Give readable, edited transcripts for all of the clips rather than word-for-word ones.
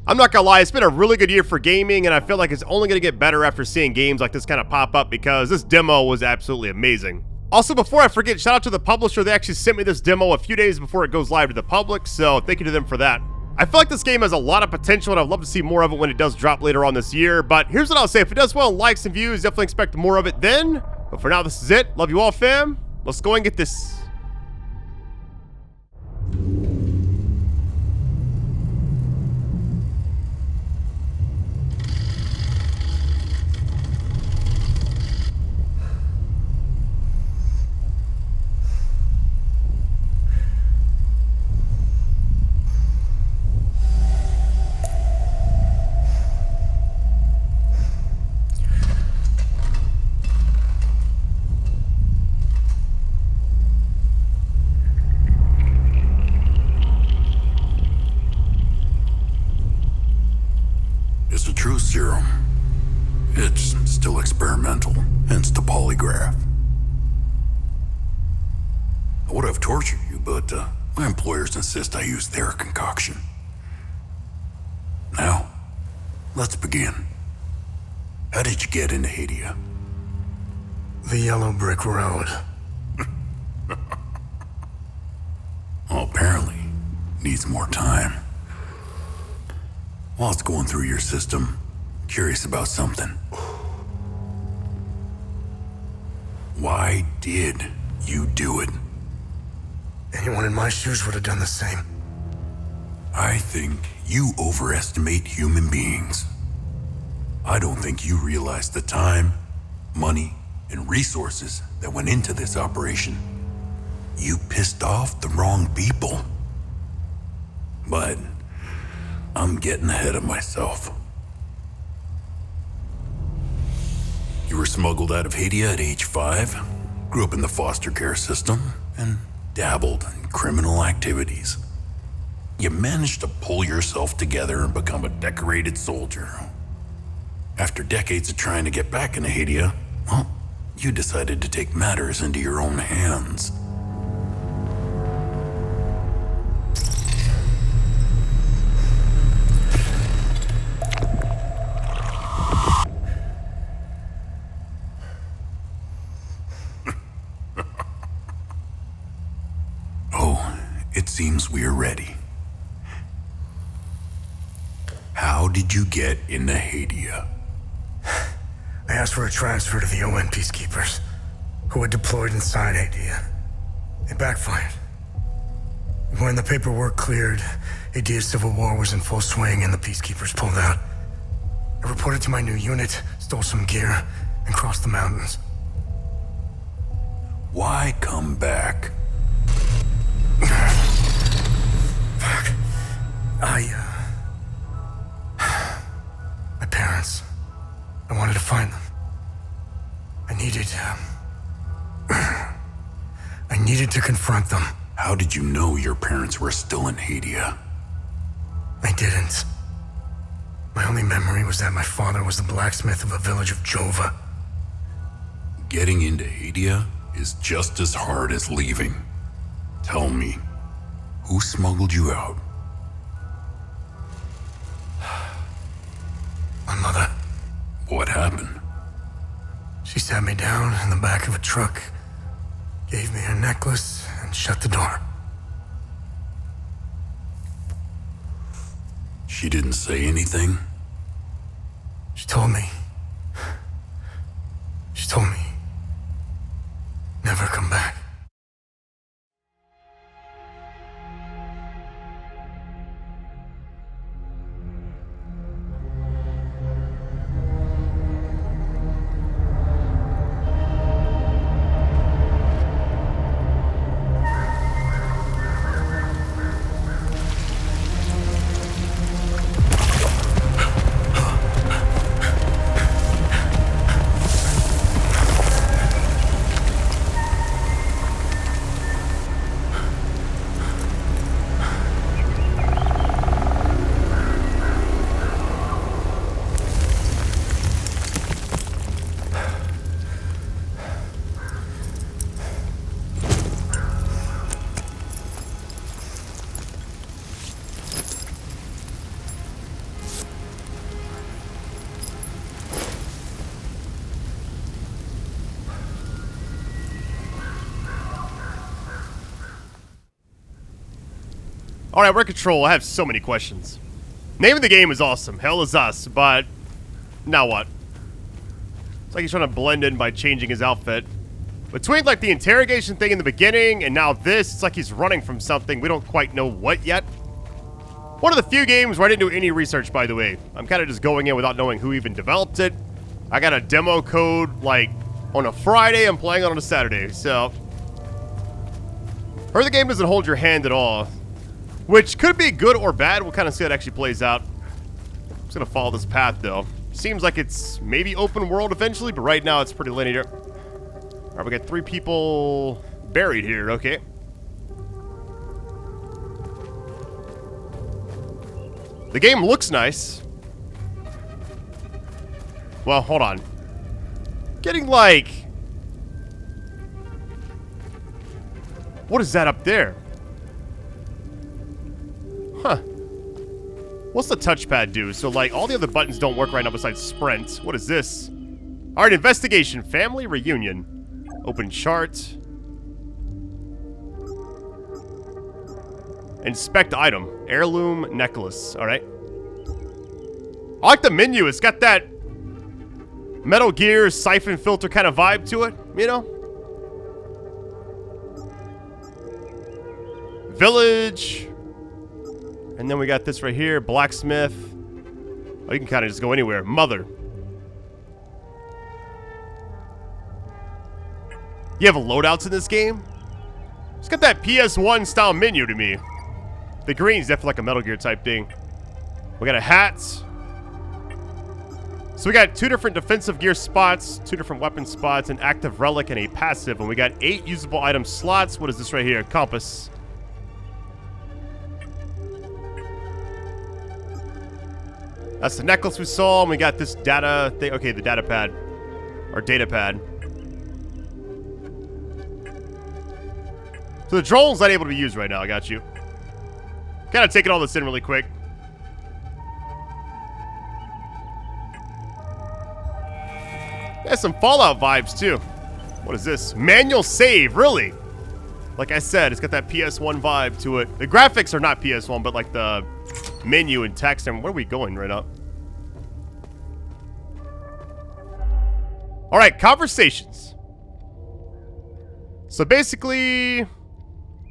I'm not gonna lie, it's been a really good year for gaming, and I feel like it's only gonna get better after seeing games like this kind of pop up because this demo was absolutely amazing. Also, before I forget, shout out to the publisher. They actually sent me this demo a few days before it goes live to the public, so thank you to them for that. I feel like this game has a lot of potential, and I'd love to see more of it when it does drop later on this year, but here's what I'll say. If it does well in likes and views, definitely expect more of it then. But for now, this is it. Love you all, fam. Let's go and get this. It's a true serum. It's still experimental, hence the polygraph. I would have tortured you, but my employers insist I use their concoction. Now, let's begin. How did you get into Hadia? The yellow brick road. Well, apparently, needs more time. While it's going through your system, curious about something. Why did you do it? Anyone in my shoes would have done the same. I think you overestimate human beings. I don't think you realize the time, money, and resources that went into this operation. You pissed off the wrong people. But I'm getting ahead of myself. You were smuggled out of Hadia at age 5, grew up in the foster care system, and dabbled in criminal activities. You managed to pull yourself together and become a decorated soldier. After decades of trying to get back into Hadia, well, you decided to take matters into your own hands. It seems we are ready. How did you get into Hadia? I asked for a transfer to the UN peacekeepers, who had deployed inside Hadia. It backfired. When the paperwork cleared, Hadia's civil war was in full swing and the peacekeepers pulled out. I reported to my new unit, stole some gear, and crossed the mountains. Why come back? Fuck. My parents. I wanted to find them. I needed to confront them. How did you know your parents were still in Hadia? I didn't. My only memory was that my father was the blacksmith of a village of Jova. Getting into Hadia is just as hard as leaving. Tell me, who smuggled you out? My mother. What happened? She sat me down in the back of a truck, gave me her necklace, and shut the door. She didn't say anything? She told me, never come back. Alright, we're in control. I have so many questions. Name of the game is awesome. Hell is us, but now what? It's like he's trying to blend in by changing his outfit. Between like the interrogation thing in the beginning and now this, it's like he's running from something. We don't quite know what yet. One of the few games where I didn't do any research, by the way. I'm kind of just going in without knowing who even developed it. I got a demo code like on a Friday. I'm playing on a Saturday, so heard the game doesn't hold your hand at all, which could be good or bad. We'll kind of see how it actually plays out. I'm just gonna follow this path though. Seems like it's maybe open world eventually, but right now it's pretty linear. All right, we got 3 people buried here. Okay. The game looks nice. Well, hold on. Getting like... What is that up there? Huh. What's the touchpad do? So, like, all the other buttons don't work right now besides sprint. What is this? Alright, investigation. Family reunion. Open chart. Inspect item. Heirloom necklace. Alright. I like the menu. It's got that Metal Gear siphon filter kind of vibe to it, you know? Village. And then we got this right here. Blacksmith. Oh, you can kind of just go anywhere. Mother. You have loadouts in this game? It's got that PS1 style menu to me. The green's definitely like a Metal Gear type thing. We got a hat. So we got 2 different defensive gear spots, 2 different weapon spots, an active relic, and a passive. And we got 8 usable item slots. What is this right here? Compass. That's the necklace we saw. And we got this data thing. Okay, the data pad. Or data pad. So the drone's not able to be used right now. I got you. Kind of taking all this in really quick. Has some Fallout vibes too. What is this? Manual save, really? Like I said, it's got that PS1 vibe to it. The graphics are not PS1, but like the menu and text. And where are we going right now? All right, conversations. So basically,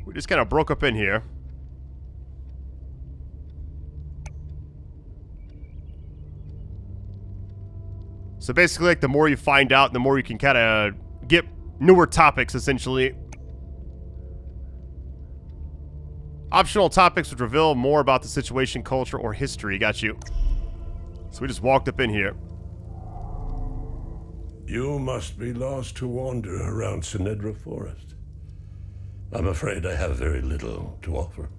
we just kind of broke up in here. So basically, like, the more you find out, the more you can kind of get newer topics, essentially. Optional topics would reveal more about the situation, culture, or history. Got you. So we just walked up in here. You must be lost to wander around Sinedra Forest. I'm afraid I have very little to offer.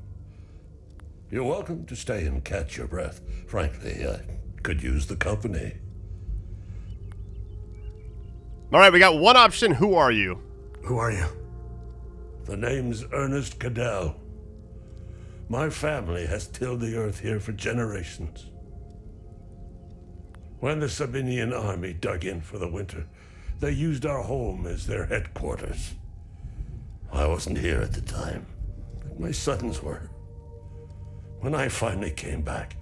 You're welcome to stay and catch your breath. Frankly, I could use the company. Alright, we got one option. Who are you? Who are you? The name's Ernest Cadell. My family has tilled the earth here for generations. When the Sabinian army dug in for the winter, they used our home as their headquarters. I wasn't here at the time, but my sons were. When I finally came back,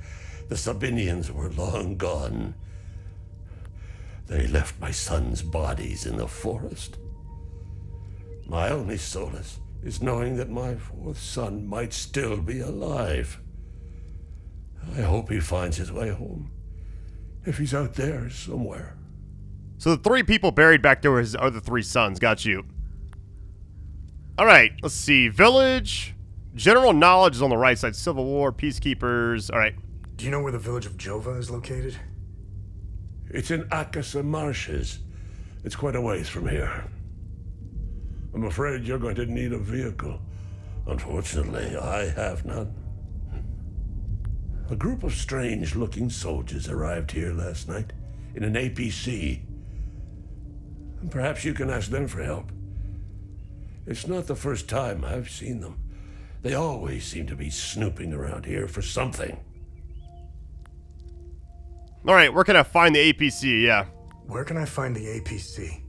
the Sabinians were long gone. They left my sons' bodies in the forest. My only solace is knowing that my 4th son might still be alive. I hope he finds his way home, if he's out there somewhere. So the 3 people buried back there were his other 3 sons. Got you. Alright, let's see. Village. General knowledge is on the right side. Civil War, peacekeepers. Alright. Do you know where the village of Jova is located? It's in Akasa Marshes. It's quite a ways from here. I'm afraid you're going to need a vehicle. Unfortunately, I have none. A group of strange-looking soldiers arrived here last night in an APC. Perhaps you can ask them for help. It's not the first time I've seen them. They always seem to be snooping around here for something. Alright, where can I find the APC? Yeah. Where can I find the APC?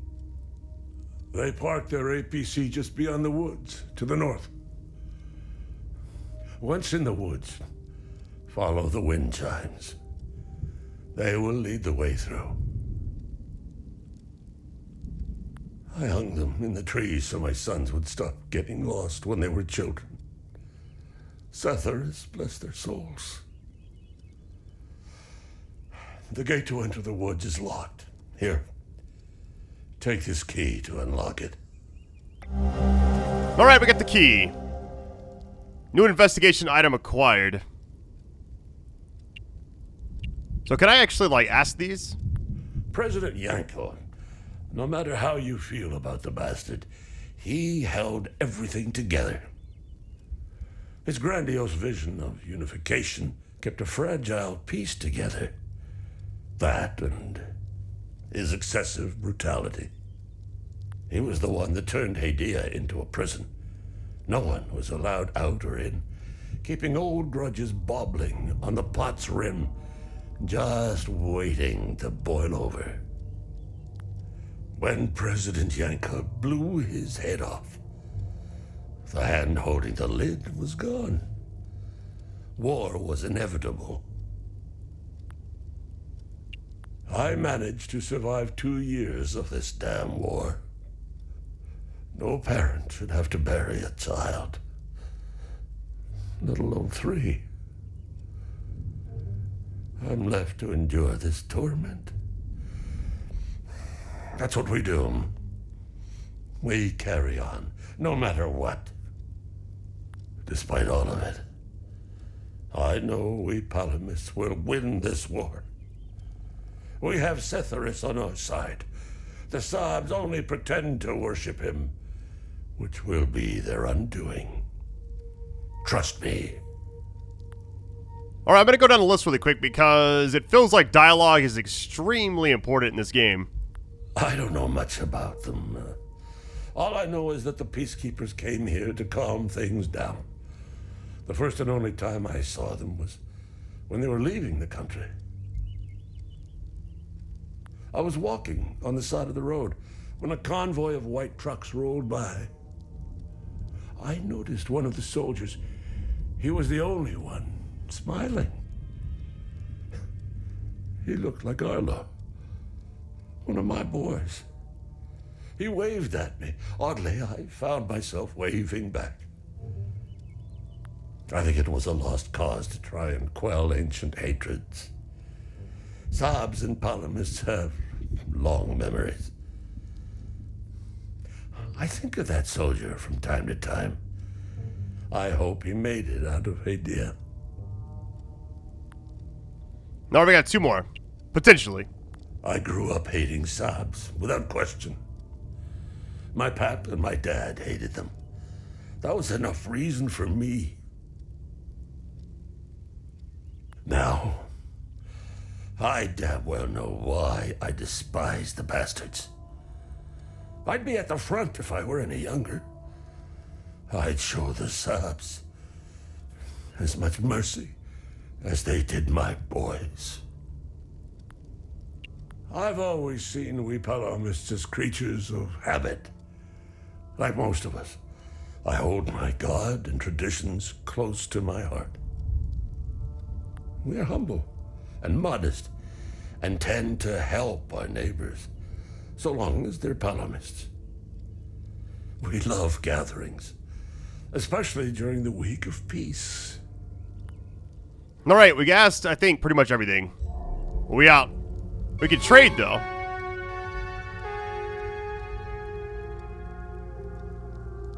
They parked their APC just beyond the woods, to the north. Once in the woods, follow the wind chimes. They will lead the way through. I hung them in the trees so my sons would stop getting lost when they were children. Setharus, bless their souls. The gate to enter the woods is locked. Here, take this key to unlock it. Alright, we got the key. New investigation item acquired. So can I actually, like, ask these? President Nacon, no matter how you feel about the bastard, he held everything together. His grandiose vision of unification kept a fragile peace together. That and his excessive brutality. He was the one that turned Hadia into a prison. No one was allowed out or in, keeping old grudges bobbling on the pot's rim, just waiting to boil over. When President Yanka blew his head off, the hand holding the lid was gone. War was inevitable. I managed to survive 2 years of this damn war. No parent should have to bury a child, let alone 3. I'm left to endure this torment. That's what we do. We carry on, no matter what. Despite all of it, I know we Palamists will win this war. We have Setharus on our side. The Sabs only pretend to worship him, which will be their undoing. Trust me. Alright, I'm gonna go down the list really quick because it feels like dialogue is extremely important in this game. I don't know much about them. All I know is that the peacekeepers came here to calm things down. The first and only time I saw them was when they were leaving the country. I was walking on the side of the road when a convoy of white trucks rolled by. I noticed one of the soldiers. He was the only one smiling. He looked like Arlo, one of my boys. He waved at me. Oddly, I found myself waving back. I think it was a lost cause to try and quell ancient hatreds. Sabs and Palamists have long memories. I think of that soldier from time to time. I hope he made it out of Hadia. Now we got 2 more. Potentially. I grew up hating Sabs, without question. My pap and my dad hated them. That was enough reason for me. Now, I damn well know why I despise the bastards. I'd be at the front if I were any younger. I'd show the Sabs as much mercy as they did my boys. I've always seen we Palamists as creatures of habit. Like most of us, I hold my God and traditions close to my heart. We're humble and modest and tend to help our neighbors, so long as they're Palamists. We love gatherings, especially during the week of peace. Alright, we asked, I think, pretty much everything. We out. We can trade, though.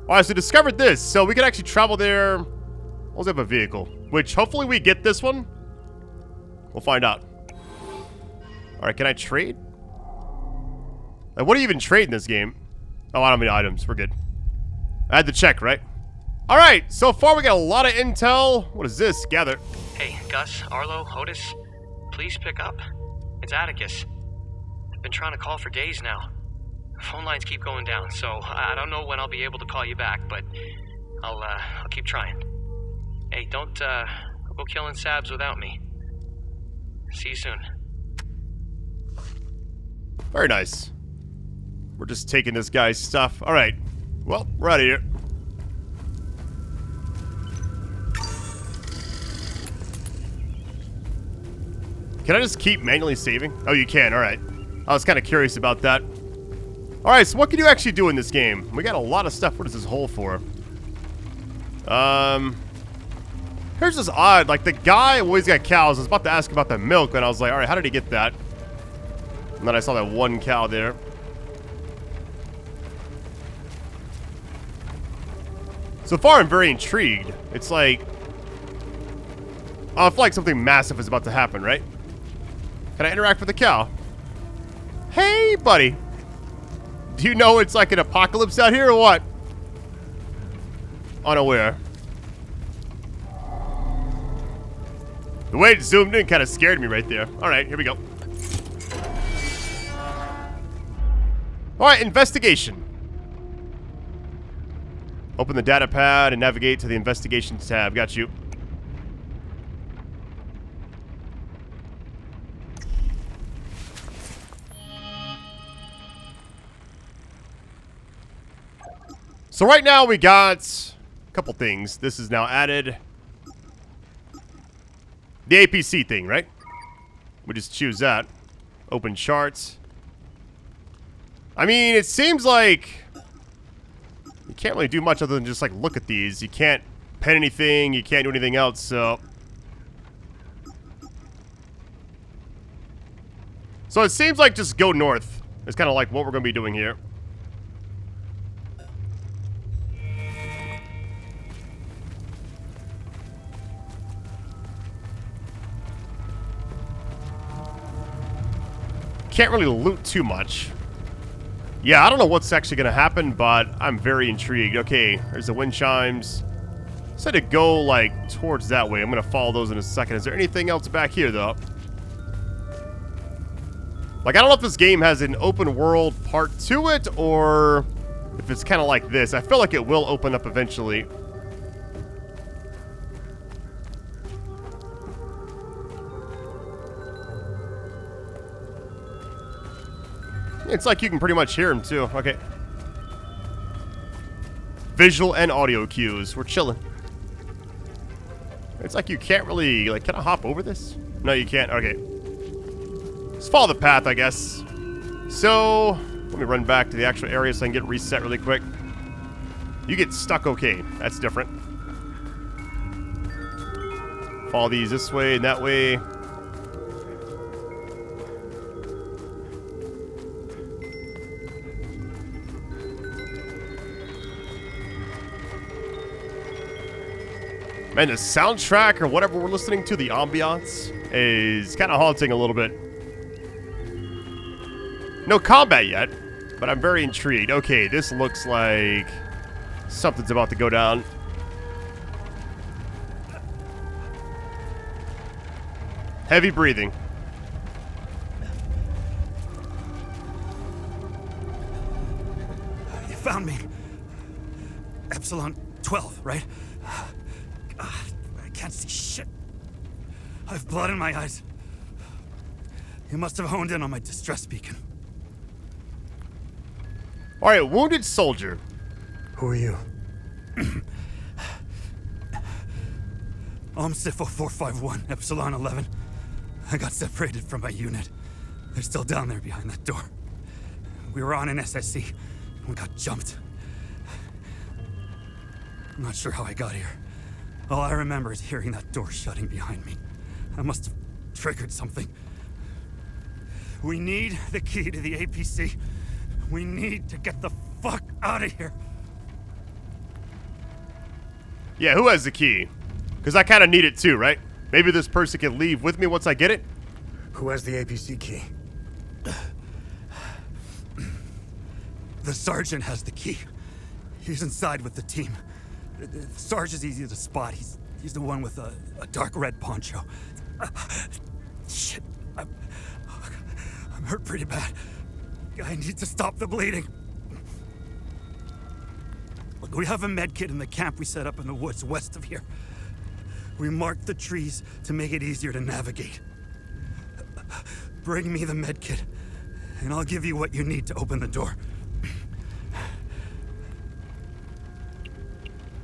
Alright, so discovered this, so we can actually travel there. We'll have a vehicle, which hopefully we get this one. We'll find out. Alright, can I trade? Like, what do you even trade in this game? Oh, I don't have any items. We're good. I had to check, right? Alright, so far we got a lot of intel. What is this? Gather. Hey, Gus, Arlo, Otis, please pick up. It's Atticus. I've been trying to call for days now. Phone lines keep going down, so I don't know when I'll be able to call you back, but I'll keep trying. Hey, don't go killing Sabs without me. See you soon. Very nice. We're just taking this guy's stuff. Alright. Well, we're out of here. Can I just keep manually saving? Oh, you can. All right. I was kind of curious about that. All right, so what can you actually do in this game? We got a lot of stuff. What is this hole for? Here's this odd, like the guy always got cows. I was about to ask about the milk, and I was like, all right, how did he get that? And then I saw that one cow there. So far, I'm very intrigued. It's like, oh, I feel like something massive is about to happen, right? Can I interact with the cow? Hey, buddy. Do you know it's like an apocalypse out here or what? Unaware. The way it zoomed in kind of scared me right there. All right, here we go. All right, investigation. Open the data pad and navigate to the investigations tab. Got you. So right now we got a couple things. This is now added. The APC thing, right? We just choose that. Open charts. I mean, it seems like you can't really do much other than just like look at these. You can't pen anything. You can't do anything else, so. So it seems like just go north. It's kind of like what we're going to be doing here. Can't really loot too much. Yeah, I don't know what's actually going to happen, but I'm very intrigued. Okay, there's the wind chimes. Said to go, like, towards that way. I'm going to follow those in a second. Is there anything else back here, though? Like, I don't know if this game has an open world part to it, or if it's kind of like this. I feel like it will open up eventually. It's like you can pretty much hear him, too. Okay. Visual and audio cues. We're chilling. It's like you can't really... Like, can I hop over this? No, you can't. Okay. Let's follow the path, I guess. So, let me run back to the actual area so I can get reset really quick. You get stuck, okay. That's different. Follow these this way and that way. Man, the soundtrack or whatever we're listening to, the ambiance, is kind of haunting a little bit. No combat yet, but I'm very intrigued. Okay, this looks like something's about to go down. Heavy breathing. You found me. Epsilon 12, right? I can't see shit. I have blood in my eyes. You must have honed in on my distress beacon. Alright, wounded soldier. Who are you? I'm Sifo 451, Epsilon 11. I got separated from my unit. They're still down there behind that door. We were on an SSC. We got jumped. I'm not sure how I got here. All I remember is hearing that door shutting behind me. I must have triggered something. We need the key to the APC. We need to get the fuck out of here. Yeah, who has the key? Because I kind of need it too, right? Maybe this person can leave with me once I get it? Who has the APC key? The sergeant has the key. He's inside with the team. The Sarge is easy to spot. He's the one with a dark red poncho. Shit. I'm hurt pretty bad. I need to stop the bleeding. Look, we have a med kit in the camp we set up in the woods west of here. We marked the trees to make it easier to navigate. Bring me the med kit, and I'll give you what you need to open the door.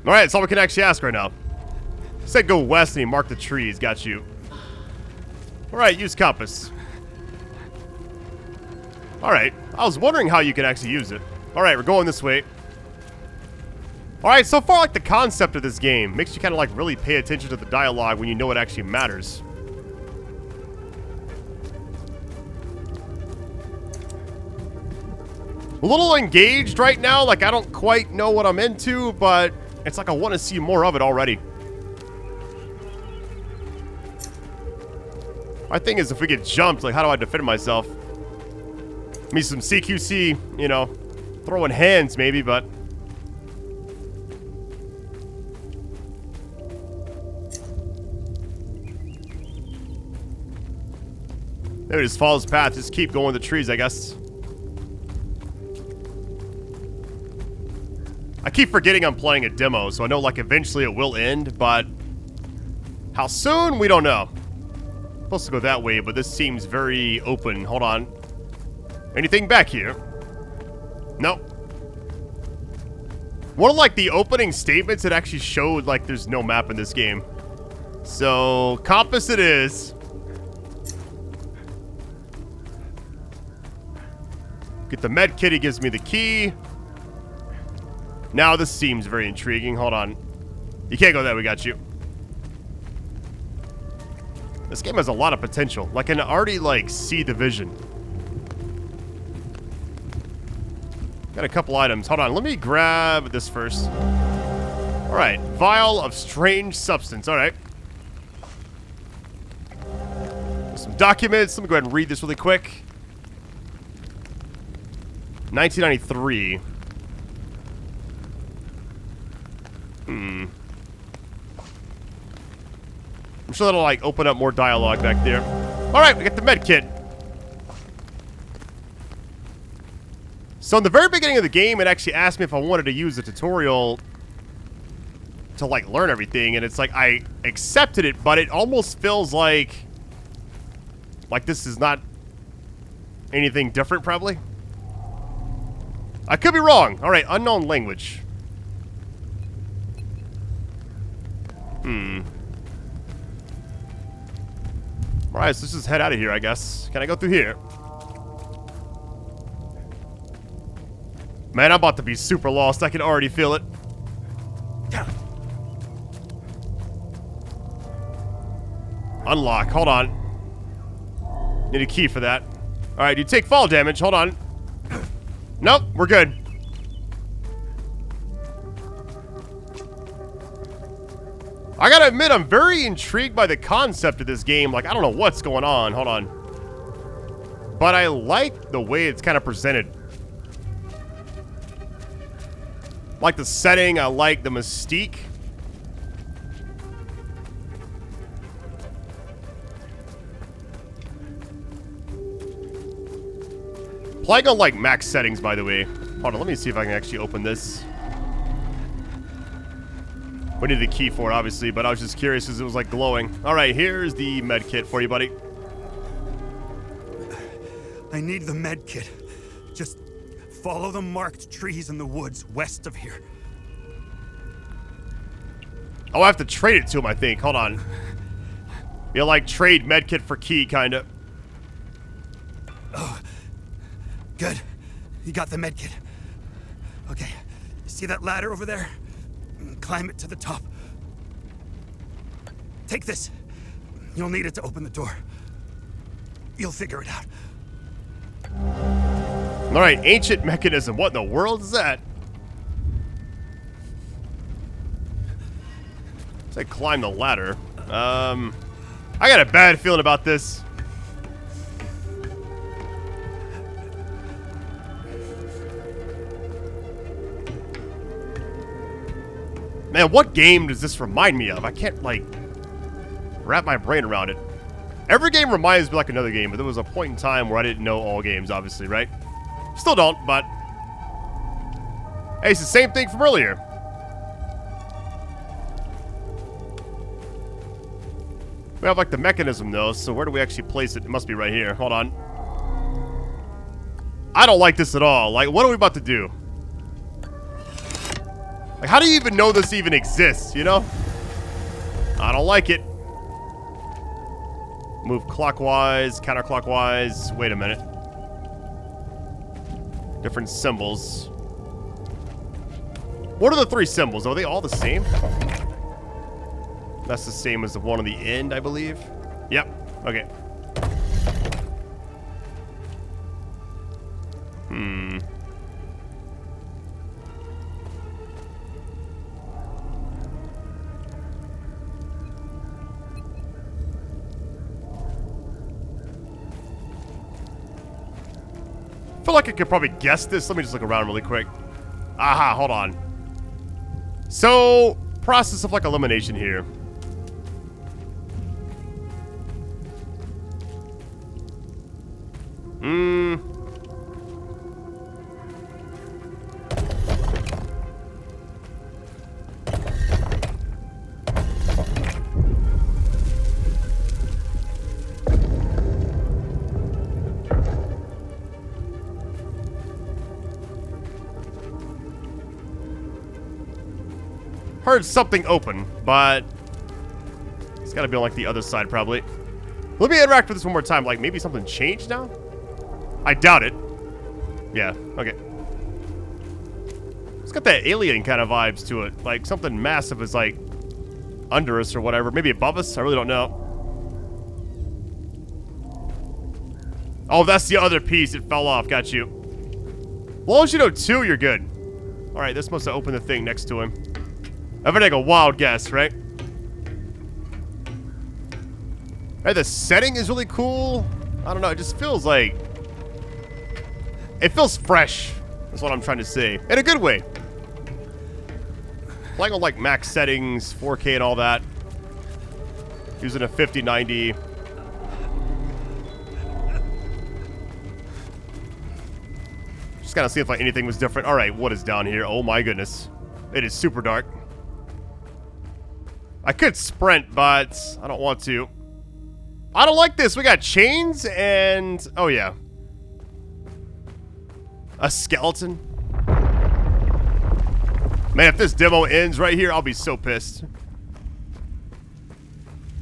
Alright, that's all we can actually ask right now. Said go west and he marked the trees. Got you. Alright, use compass. Alright, I was wondering how you could actually use it. Alright, we're going this way. Alright, so far, like, the concept of this game makes you kind of, like, really pay attention to the dialogue when you know it actually matters. A little engaged right now, like, I don't quite know what I'm into, but it's like I want to see more of it already. My thing is, if we get jumped, like, how do I defend myself? Me some CQC, you know, throwing hands maybe, but... Maybe just follow his path, just keep going the trees, I guess. I keep forgetting I'm playing a demo, so I know, like, eventually it will end, but... How soon? We don't know. Supposed to go that way, but this seems very open. Hold on. Anything back here? Nope. One of, like, the opening statements, it actually showed, like, there's no map in this game. So, compass it is. Get the med kit, he gives me the key. Now this seems very intriguing. Hold on. You can't go there, we got you. This game has a lot of potential. Like, I can already, like, see the vision. Got a couple items. Hold on, let me grab this first. Alright, vial of strange substance. Alright. Some documents. Let me go ahead and read this really quick. 1993. I'm sure that'll, like, open up more dialogue back there. Alright, we got the med kit. So in the very beginning of the game, it actually asked me if I wanted to use the tutorial to, like, learn everything. And it's like, I accepted it, but it almost feels like this is not anything different, probably. I could be wrong. Alright, unknown language. Alright, so let's just head out of here, I guess. Can I go through here? Man, I'm about to be super lost. I can already feel it. Unlock. Hold on. Need a key for that. Alright, you take fall damage. Hold on. Nope, we're good. I gotta admit, I'm very intrigued by the concept of this game. Like, I don't know what's going on. Hold on. But I like the way it's kind of presented. I like the setting. I like the mystique. Playing on, like, max settings, by the way. Hold on, let me see if I can actually open this. We need the key for it, obviously, but I was just curious because it was, like, glowing. All right, here's the med kit for you, buddy. I need the med kit. Just follow the marked trees in the woods west of here. Oh, I have to trade it to him, I think. Hold on. You'll, like, trade med kit for key, kind of. Oh, good. You got the med kit. Okay, see that ladder over there? Climb it to the top. Take this. You'll need it to open the door. You'll figure it out. Alright, ancient mechanism. What in the world is that? Say climb the ladder. I got a bad feeling about this. Man, what game does this remind me of? I can't, like, wrap my brain around it. Every game reminds me like another game, but there was a point in time where I didn't know all games, obviously, right? Still don't, but... Hey, it's the same thing from earlier. We have, like, the mechanism, though, so where do we actually place it? It must be right here. Hold on. I don't like this at all. Like, what are we about to do? Like, how do you even know this even exists, you know? I don't like it. Move clockwise, counterclockwise. Wait a minute. Different symbols. What are the 3 symbols? Are they all the same? That's the same as the one on the end, I believe. Yep. Okay. I feel like I could probably guess this. Let me just look around really quick. Aha, hold on. So, process of like elimination here. Heard something open, but it's gotta be on like the other side probably. Let me interact with this one more time. Like maybe something changed now? I doubt it. Yeah, okay. It's got that alien kind of vibes to it. Like something massive is like under us or whatever. Maybe above us? I really don't know. Oh, that's the other piece. It fell off. Got you. As long as you know 2, you're good. Alright, this must have opened the thing next to him. I'm gonna take a wild guess, right? Hey, the setting is really cool. I don't know, it just feels like... It feels fresh. That's what I'm trying to say. In a good way. Playing on like max settings, 4K and all that. Using a 5090. Just gotta see if like anything was different. Alright, what is down here? Oh my goodness. It is super dark. I could sprint, but I don't want to. I don't like this. We got chains and... Oh, yeah. A skeleton. Man, if this demo ends right here, I'll be so pissed.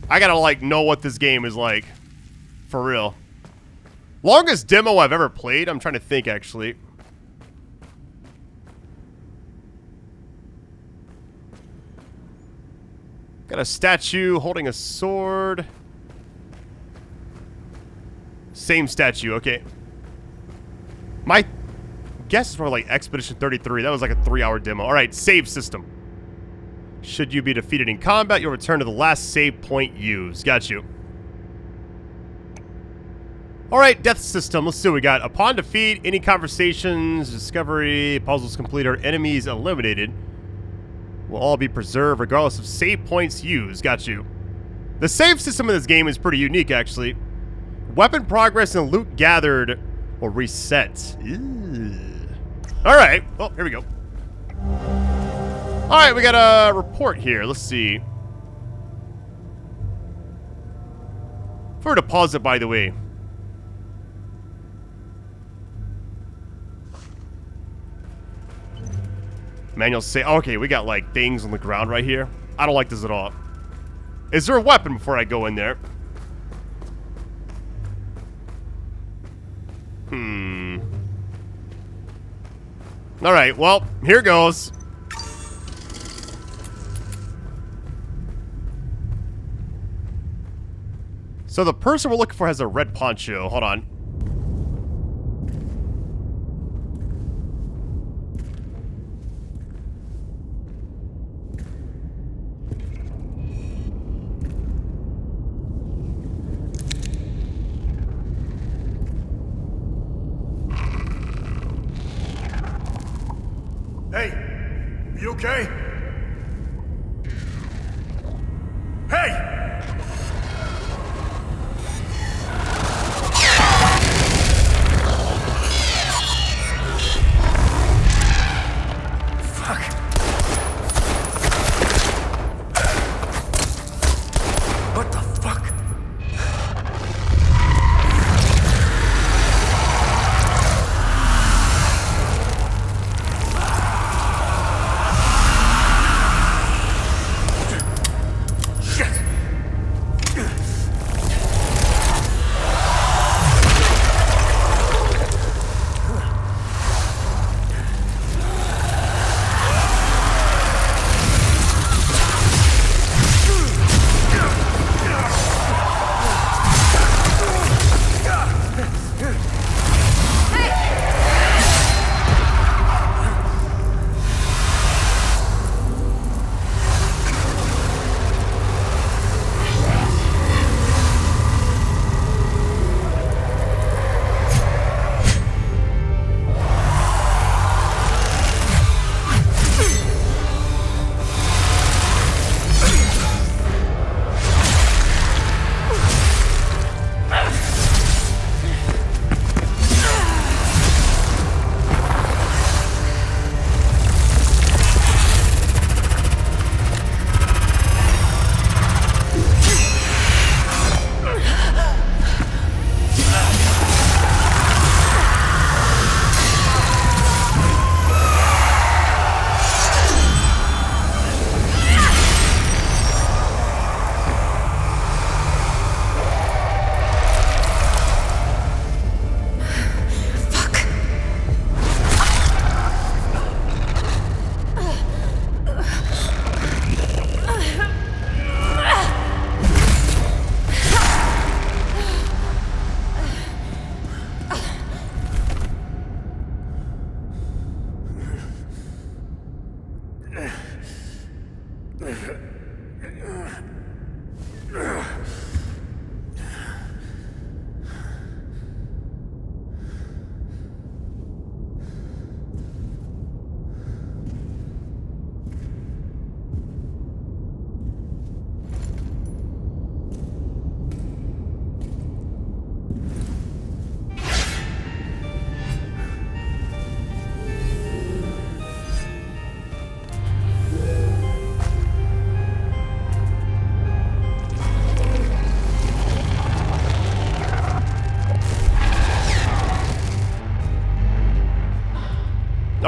I gotta, like, know what this game is like. For real. Longest demo I've ever played. I'm trying to think, actually. Got a statue holding a sword. Same statue, okay. My guess is for like Expedition 33. That was like a 3-hour demo. Alright, save system. Should you be defeated in combat, you'll return to the last save point used. Got you. Alright, death system. Let's see what we got. Upon defeat, any conversations, discovery, puzzles completed, or enemies eliminated will all be preserved regardless of save points used. Got you. The save system in this game is pretty unique, actually. Weapon progress and loot gathered will reset. Alright. Oh, here we go. Alright, we got a report here. Let's see. For a deposit, by the way. Manual say, okay, we got like things on the ground right here. I don't like this at all. Is there a weapon before I go in there? Alright, well, here goes. So the person we're looking for has a red poncho. Hold on. Hey, you okay? Hey! What the fuck?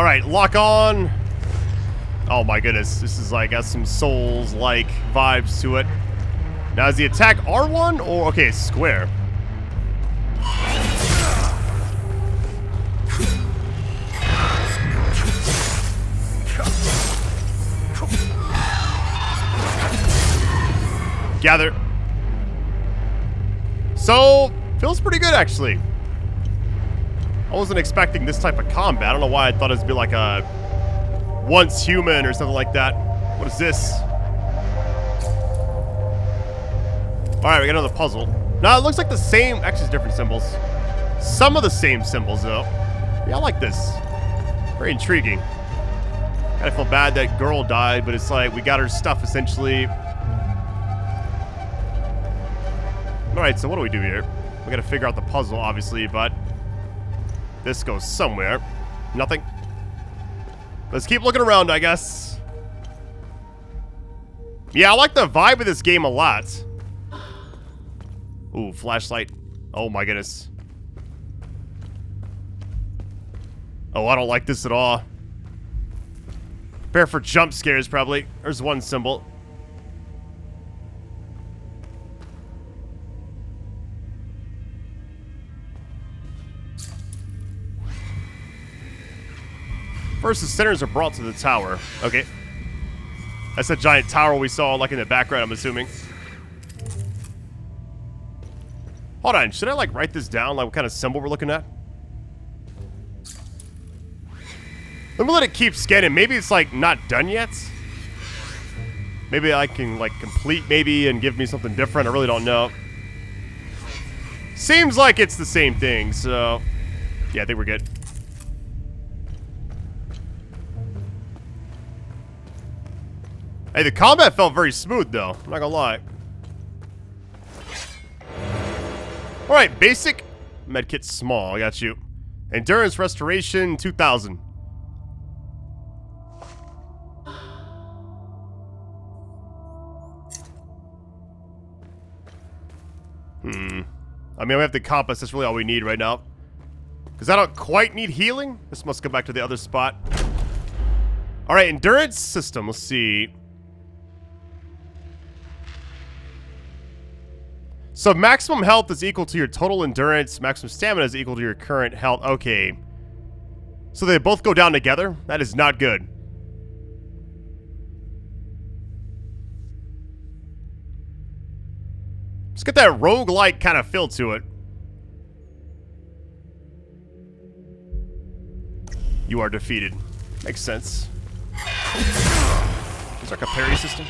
All right, lock on. Oh my goodness, this is like got some Souls-like vibes to it. Now is the attack R1 or okay, it's square? Gather. So, feels pretty good actually. I wasn't expecting this type of combat. I don't know why I thought it'd be like a once human or something like that. What is this? Alright, we got another puzzle. Now it looks like the same, actually it's different symbols. Some of the same symbols though. Yeah, I like this. Very intriguing. Kinda feel bad that girl died, but it's like we got her stuff essentially. Alright, so what do we do here? We gotta figure out the puzzle, obviously, but this goes somewhere. Nothing. Let's keep looking around, I guess. Yeah, I like the vibe of this game a lot. Ooh, flashlight. Oh my goodness. Oh, I don't like this at all. Prepare for jump scares, probably. There's one symbol. First, the sinners are brought to the tower. Okay. That's a giant tower we saw, like, in the background, I'm assuming. Hold on. Should I, like, write this down? Like, what kind of symbol we're looking at? Let me let it keep scanning. Maybe it's, like, not done yet. Maybe I can, like, complete, maybe, and give me something different. I really don't know. Seems like it's the same thing, so... yeah, I think we're good. Hey, the combat felt very smooth, though. I'm not gonna lie. Alright, basic. Medkit small, I got you. Endurance restoration, 2,000. I mean, we have the compass. That's really all we need right now. Because I don't quite need healing. This must go back to the other spot. Alright, endurance system. Let's see. So maximum health is equal to your total endurance. Maximum stamina is equal to your current health. Okay. So they both go down together? That is not good. Let's get that roguelike kind of feel to it. You are defeated. Makes sense. Is there like a parry system?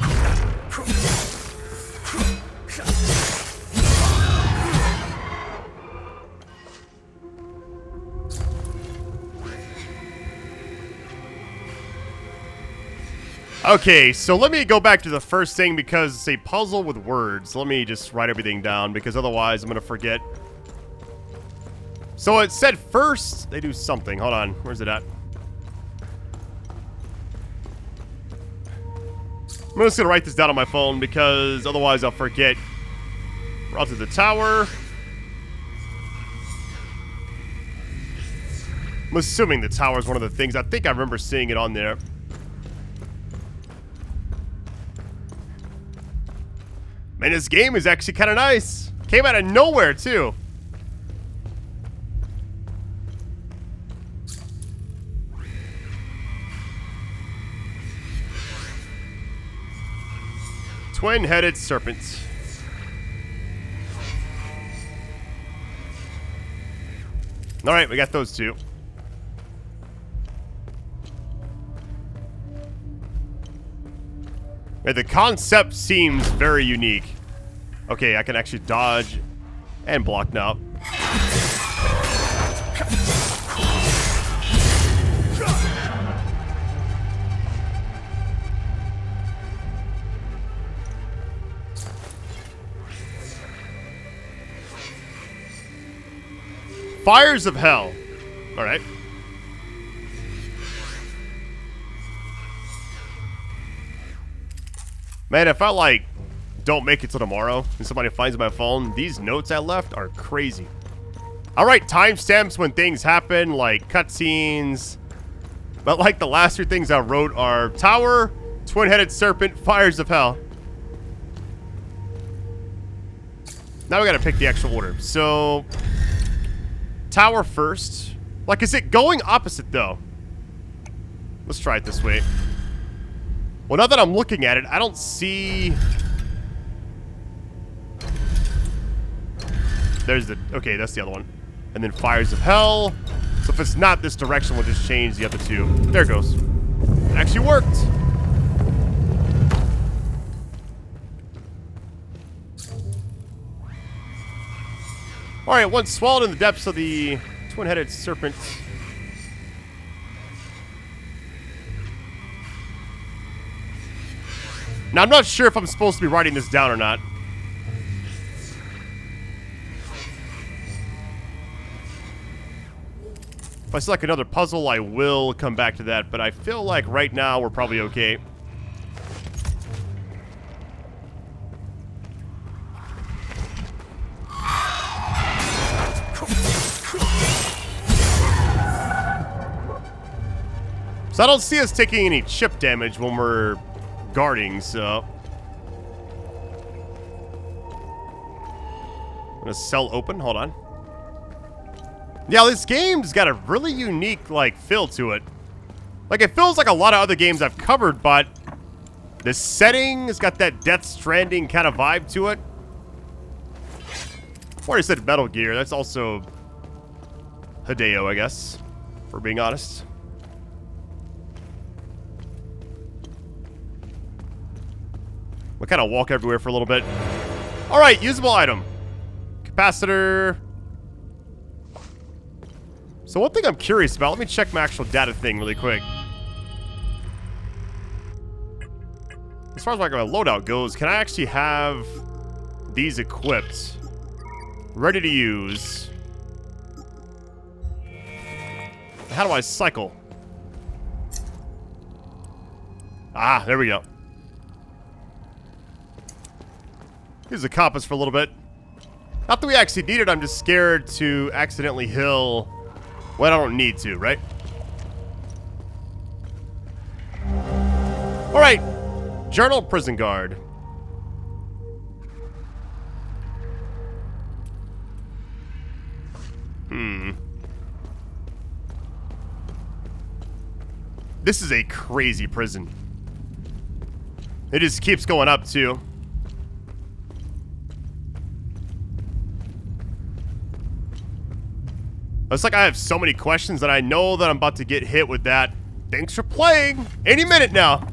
Okay, so let me go back to the first thing because it's a puzzle with words. Let me just write everything down because otherwise I'm going to forget. So it said first they do something. Hold on. Where's it at? I'm just going to write this down on my phone because otherwise I'll forget. We're out to the tower. I'm assuming the tower is one of the things. I think I remember seeing it on there. Man, this game is actually kind of nice. Came out of nowhere, too. Twin-headed serpent. All right, we got those two. Yeah, the concept seems very unique. Okay, I can actually dodge and block now. Fires of Hell. All right. Man, if I, like, don't make it till tomorrow and somebody finds my phone, these notes I left are crazy. I write timestamps when things happen, like cutscenes, But like the last 3 things I wrote are Tower, Twin-Headed Serpent, Fires of Hell. Now we gotta pick the actual order. So, Tower first. Like, is it going opposite, though? Let's try it this way. Well, now that I'm looking at it, I don't see... There's the... Okay, that's the other one. And then Fires of Hell. So if it's not this direction, we'll just change the other 2. There it goes. It actually worked. Alright, once swallowed in the depths of the Twin-Headed Serpent. Now, I'm not sure if I'm supposed to be writing this down or not. If I select another puzzle, I will come back to that, but I feel like right now we're probably okay. So I don't see us taking any chip damage when we're guarding, so... I'm gonna cell open, hold on. Yeah, this game's got a really unique, like, feel to it. Like, it feels like a lot of other games I've covered, but the setting has got that Death Stranding kind of vibe to it. I already said Metal Gear, that's also Hideo, I guess, for being honest. We'll kind of walk everywhere for a little bit. Alright, usable item. Capacitor. So one thing I'm curious about, let me check my actual data thing really quick. As far as like my loadout goes, can I actually have these equipped? Ready to use. How do I cycle? Ah, there we go. Use the compass for a little bit. Not that we actually need it, I'm just scared to accidentally hill when I don't need to, right? Alright. Journal Prison Guard. This is a crazy prison. It just keeps going up, too. It's like I have so many questions that I know that I'm about to get hit with that. Thanks for playing. Any minute now.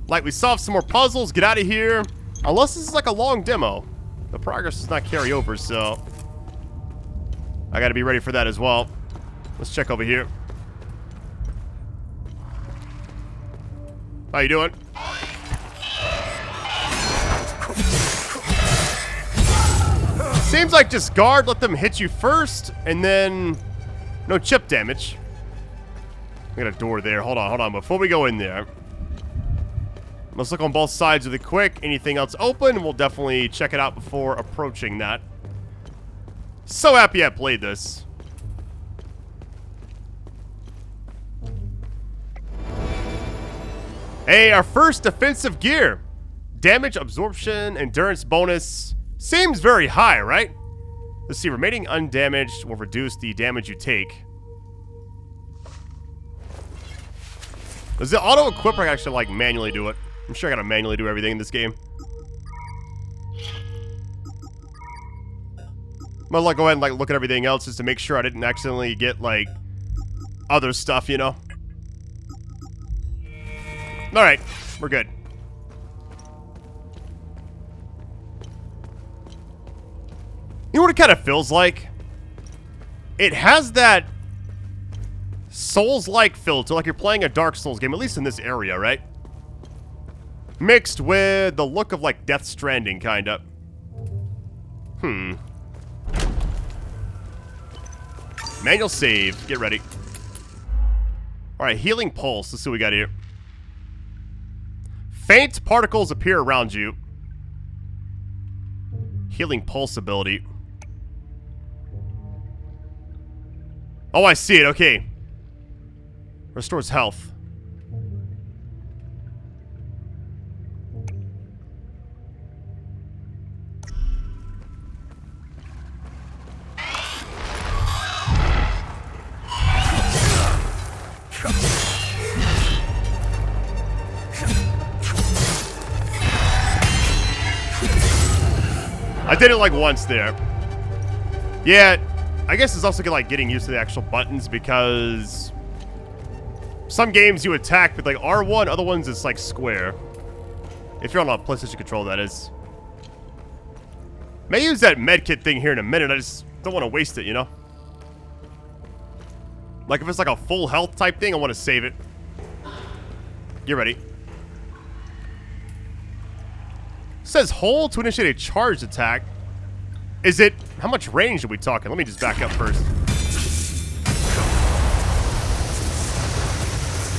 Like, we solve some more puzzles, get out of here. Unless this is like a long demo. The progress does not carry over, so I gotta be ready for that as well. Let's check over here. How you doing? Seems like just guard, let them hit you first, and then no chip damage. I got a door there. Hold on. Before we go in there, let's look on both sides of the quick. Anything else open? We'll definitely check it out before approaching that. So happy I played this. Hey, our first defensive gear. Damage, absorption, endurance bonus. Seems very high, right? Let's see, remaining undamaged will reduce the damage you take. Does the auto-equip or I actually, like, manually do it? I'm sure I gotta manually do everything in this game. I'm gonna go ahead and, like, look at everything else just to make sure I didn't accidentally get, like, other stuff, you know? Alright, we're good. You know what it kind of feels like? It has that Souls-like feel to, like you're playing a Dark Souls game, at least in this area, right? Mixed with the look of, like, Death Stranding, kinda. Manual save. Get ready. Alright, Healing Pulse. Let's see what we got here. Faint particles appear around you. Healing Pulse ability. Oh, I see it. Okay. Restores health. I did it like once there. Yeah, I guess it's also like getting used to the actual buttons because some games you attack with like R1, other ones it's like square. If you're on a PlayStation control, that is. May use that medkit thing here in a minute. I just don't want to waste it, you know? Like if it's like a full health type thing, I want to save it. Get ready. Says hold to initiate a charged attack. Is it... How much range are we talking? Let me just back up first.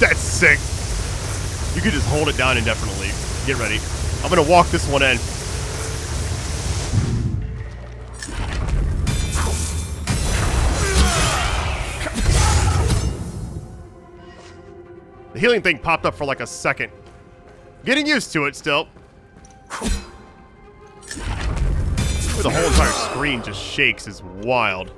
That's sick. You could just hold it down indefinitely. Get ready. I'm gonna walk this one in. The healing thing popped up for like a second. Getting used to it still. The whole entire screen just shakes is wild.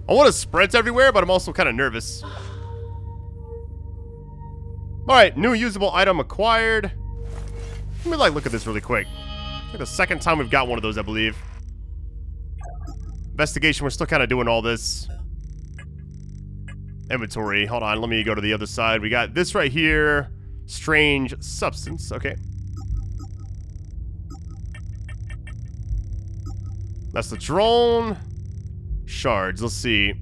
I want to sprint everywhere, but I'm also kind of nervous. Alright, new usable item acquired. Let me like look at this really quick. It's like the second time we've got one of those, I believe. Investigation, we're still kind of doing all this. Inventory, hold on, let me go to the other side. We got this right here. Strange substance, okay. That's the drone. Shards, let's see.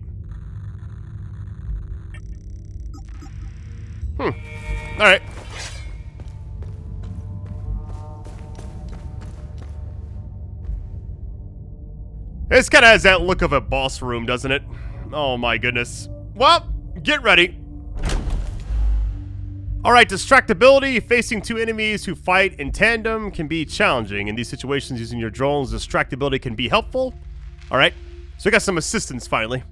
Alright. This kind of has that look of a boss room, doesn't it? Oh my goodness. Well, get ready. Alright, distractibility. Facing two enemies who fight in tandem can be challenging. In these situations, using your drone's distractibility can be helpful. Alright, so we got some assistance finally.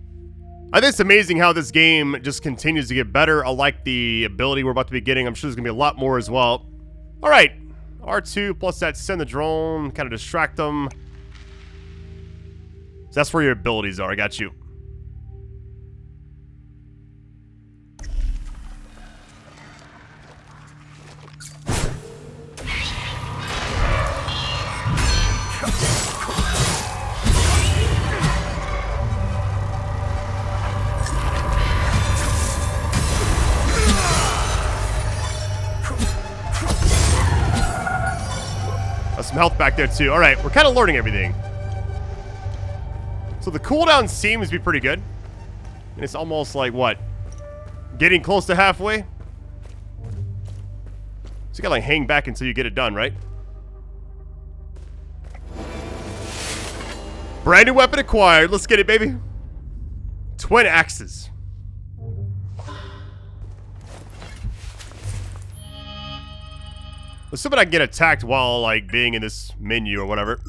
I think it's amazing how this game just continues to get better. I like the ability we're about to be getting. I'm sure there's going to be a lot more as well. Alright, R2 plus that send the drone, kind of distract them. So that's where your abilities are. I got you. Some health back there too. Alright, we're kind of learning everything. So the cooldown seems to be pretty good. And it's almost like, what? Getting close to halfway? So you gotta like hang back until you get it done, right? Brand new weapon acquired. Let's get it, baby. Twin axes. Let's see if I can get attacked while, like, being in this menu or whatever.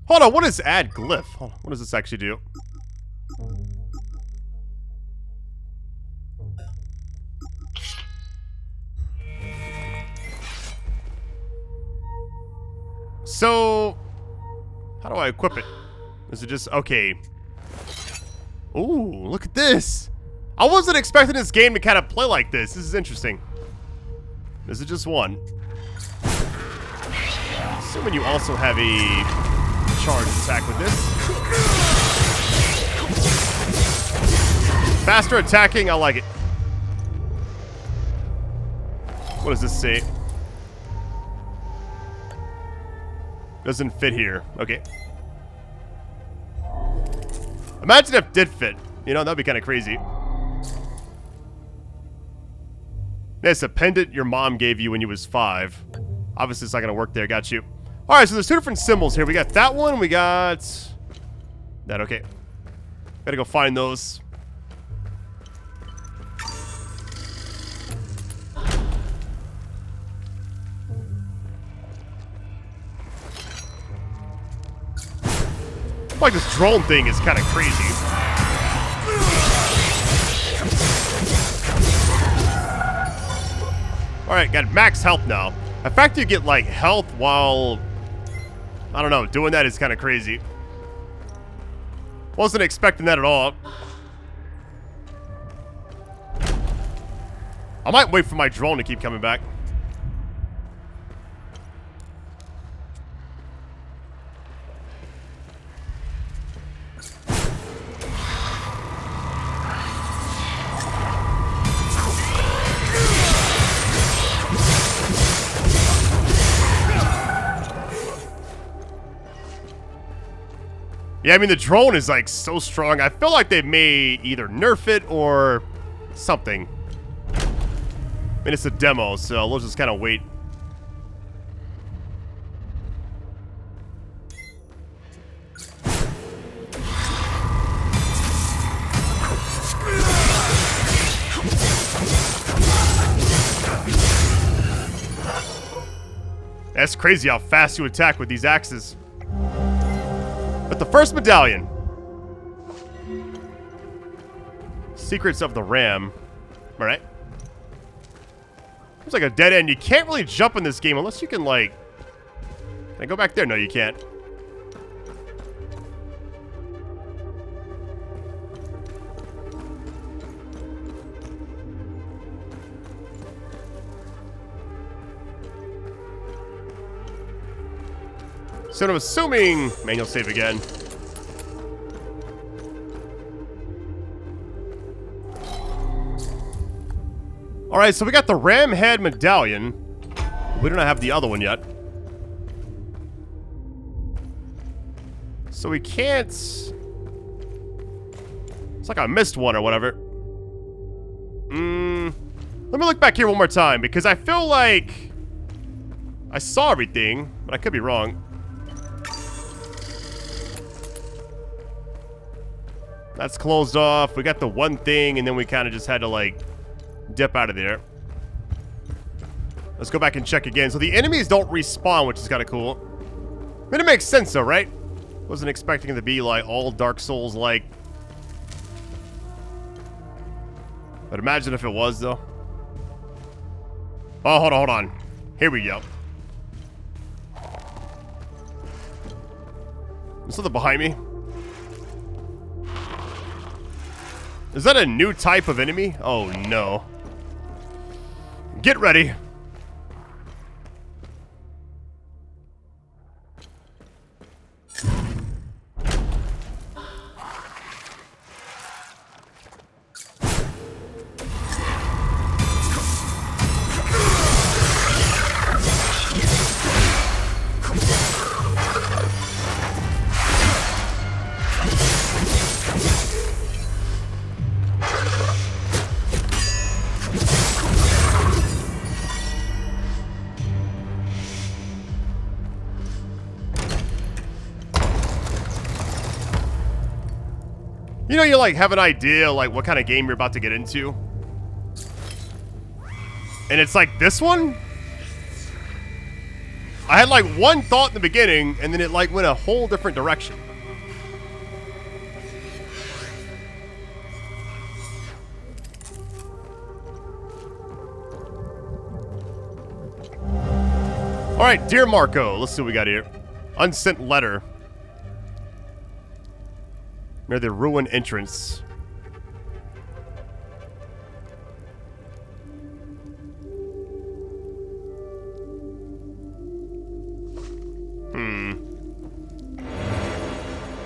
Hold on, what is add glyph? Hold on, what does this actually do? So, how do I equip it? Is it just, okay. Ooh, look at this. I wasn't expecting this game to kind of play like this. This is interesting. This is just one. Assuming you also have a charge attack with this. Faster attacking, I like it. What does this say? Doesn't fit here. Okay. Imagine if it did fit. You know, that'd be kind of crazy. It's a pendant your mom gave you when you was 5. Obviously, it's not going to work there. Got you. All right, so there's two different symbols here. We got that one. We got that. Okay. Gotta go find those. Like this drone thing is kind of crazy. Alright, got max health now. The fact you get like health while, I don't know, doing that is kind of crazy. Wasn't expecting that at all. I might wait for my drone to keep coming back. Yeah, I mean, the drone is, like, so strong. I feel like they may either nerf it or something. I mean, it's a demo, so we'll just kind of wait. That's crazy how fast you attack with these axes. But the first medallion. Secrets of the Ram. Alright. It's like a dead end. You can't really jump in this game unless you can, like... Can I go back there? No, you can't. So I'm assuming... Manual save again. Alright, so we got the ram head medallion. We don't have the other one yet. So we can't... It's like I missed one or whatever. Let me look back here one more time, because I feel like I saw everything, but I could be wrong. That's closed off. We got the one thing, and then we kind of just had to, like, dip out of there. Let's go back and check again. So the enemies don't respawn, which is kind of cool. I mean, it makes sense, though, right? Wasn't expecting it to be, like, all Dark Souls-like. But imagine if it was, though. Oh, hold on. Here we go. Is something behind me? Is that a new type of enemy? Oh, no. Get ready. You know, you like have an idea like what kind of game you're about to get into. And it's like this one? I had like one thought in the beginning and then it like went a whole different direction. Alright, dear Marco, let's see what we got here. Unsent letter. Near the ruined entrance.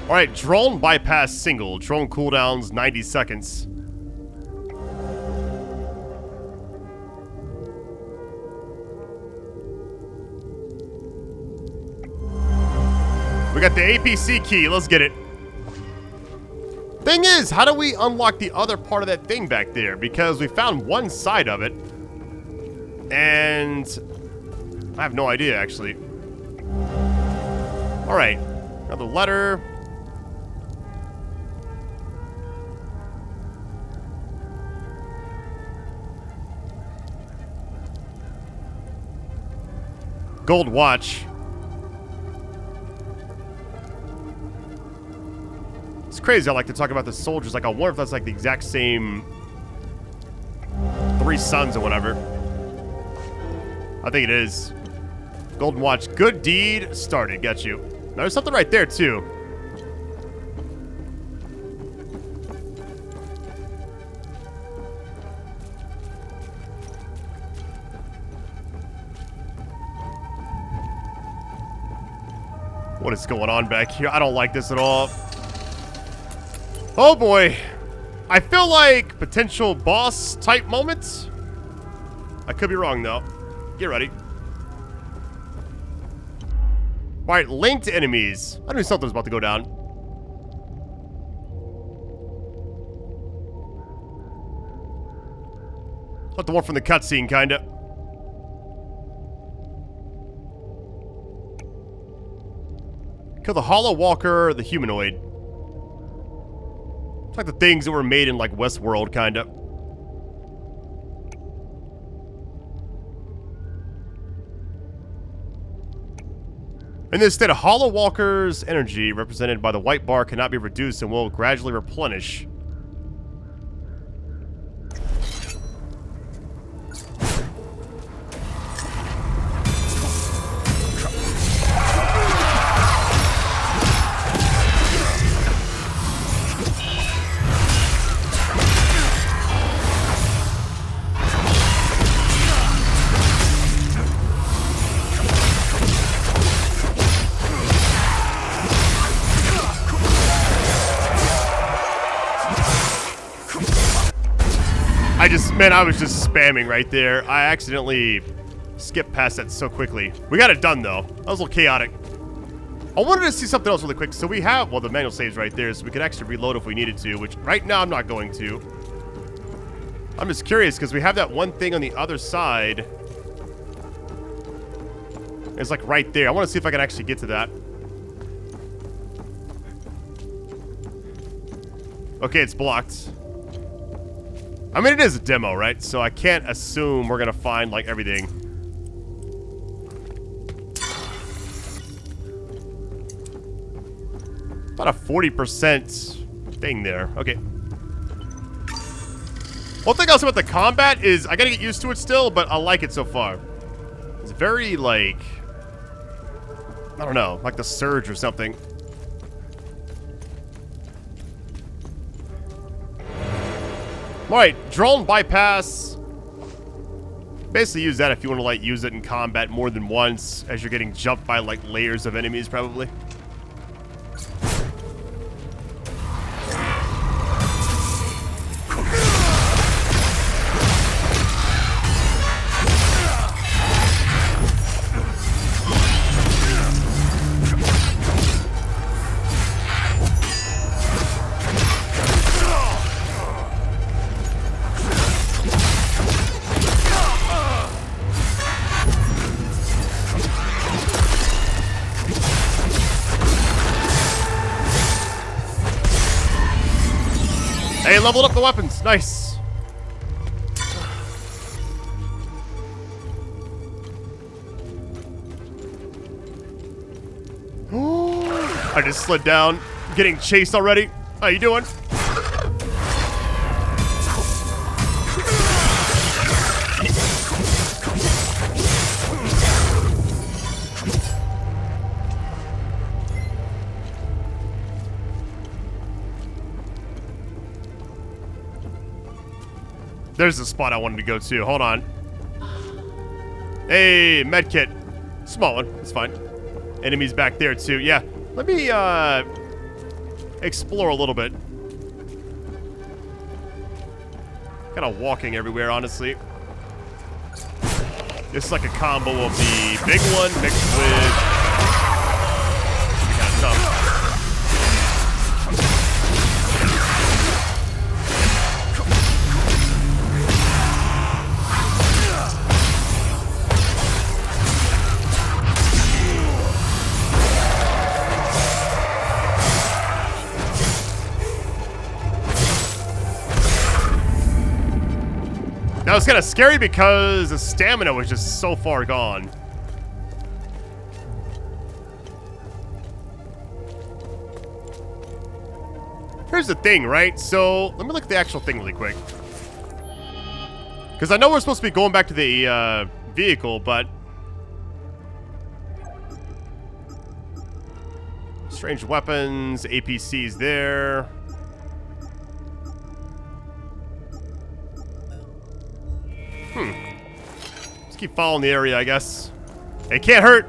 Alright, drone bypass single. Drone cooldowns 90 seconds. We got the APC key. Let's get it. Thing is, how do we unlock the other part of that thing back there? Because we found one side of it. And I have no idea, actually. Alright. Another letter. Gold watch. crazy. I like to talk about the soldiers. Like, I wonder if that's like the exact same 3 sons or whatever. I think it is. Golden watch. Good deed started. Got you. Now, there's something right there, too. What is going on back here? I don't like this at all. Oh boy. I feel like potential boss type moments. I could be wrong though. Get ready. Alright, linked enemies. I knew something was about to go down. Like the one from the cutscene, kinda. Kill the Hollow Walker, the humanoid. It's like the things that were made in like Westworld, kinda. In this state, a Hollow Walker's energy, represented by the white bar, cannot be reduced and will gradually replenish. Man, I was just spamming right there. I accidentally skipped past that so quickly. We got it done, though. That was a little chaotic. I wanted to see something else really quick. So we have, well, the manual saves right there, so we could actually reload if we needed to, which right now I'm not going to. I'm just curious, because we have that one thing on the other side. It's like right there. I want to see if I can actually get to that. Okay, it's blocked. I mean, it is a demo, right? So I can't assume we're going to find, like, everything. About a 40% thing there. Okay. One thing else about the combat is I got to get used to it still, but I like it so far. It's very, like, I don't know, like the Surge or something. Alright, drone bypass. Basically use that if you want to like use it in combat more than once as you're getting jumped by like layers of enemies probably. Hey, leveled up the weapons. Nice. I just slid down. Getting chased already. How you doing? There's the spot I wanted to go to. Hold on. Hey, medkit. Small one. It's fine. Enemies back there, too. Yeah. Let me, explore a little bit. Kind of walking everywhere, honestly. This is like a combo of the big one mixed with... kind of tough. That was kind of scary because the stamina was just so far gone. here's the thing, right? So, let me look at the actual thing really quick. Because I know we're supposed to be going back to the vehicle, but... Strange weapons, APCs there. Let's keep following the area, I guess. It can't hurt.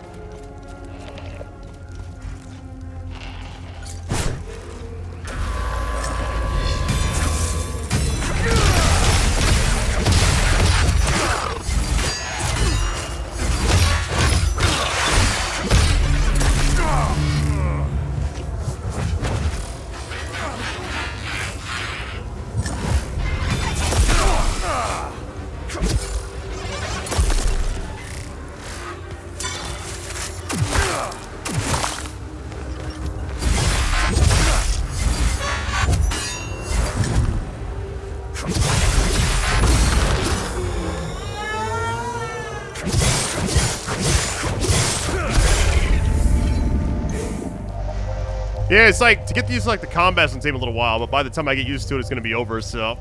Yeah, it's like, to get used to like the combat's gonna take a little while, but by the time I get used to it, it's gonna be over, so.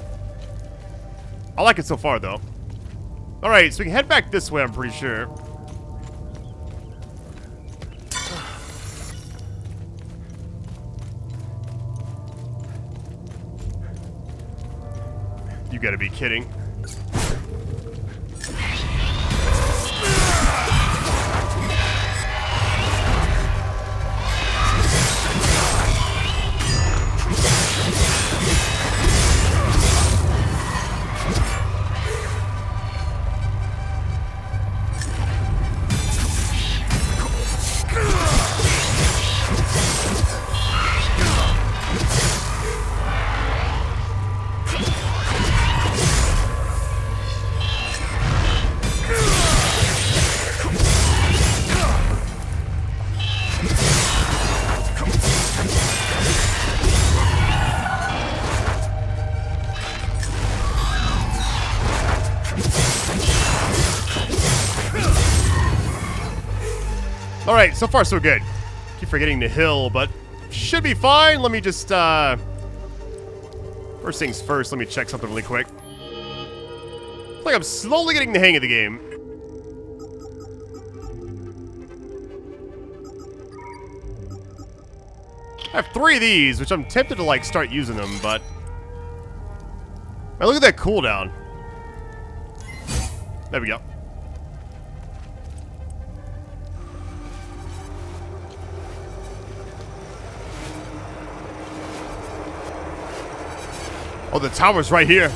I like it so far, though. Alright, so we can head back this way, I'm pretty sure. You gotta be kidding. Alright, so far so good. Keep forgetting the hill, but should be fine. Let me just, first things first, let me check something really quick. It's like I'm slowly getting the hang of the game. I have 3 of these, which I'm tempted to, like, start using them, but... Now look at that cooldown. There we go. Oh, the tower's right here.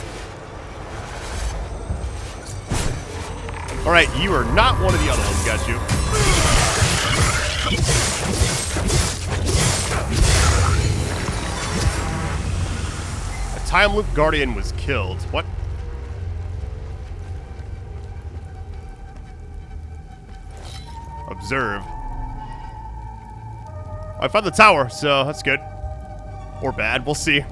Alright, you are not one of the other ones. Got you. A time loop guardian was killed. What? Observe. I found the tower, so that's good. Or bad, we'll see.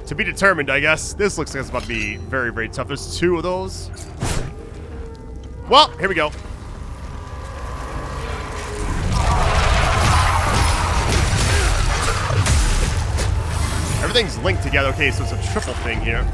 To be determined, I guess. This looks like it's about to be very, very tough. There's 2 of those. Well, here we go. Everything's linked together. Okay, so it's a triple thing here.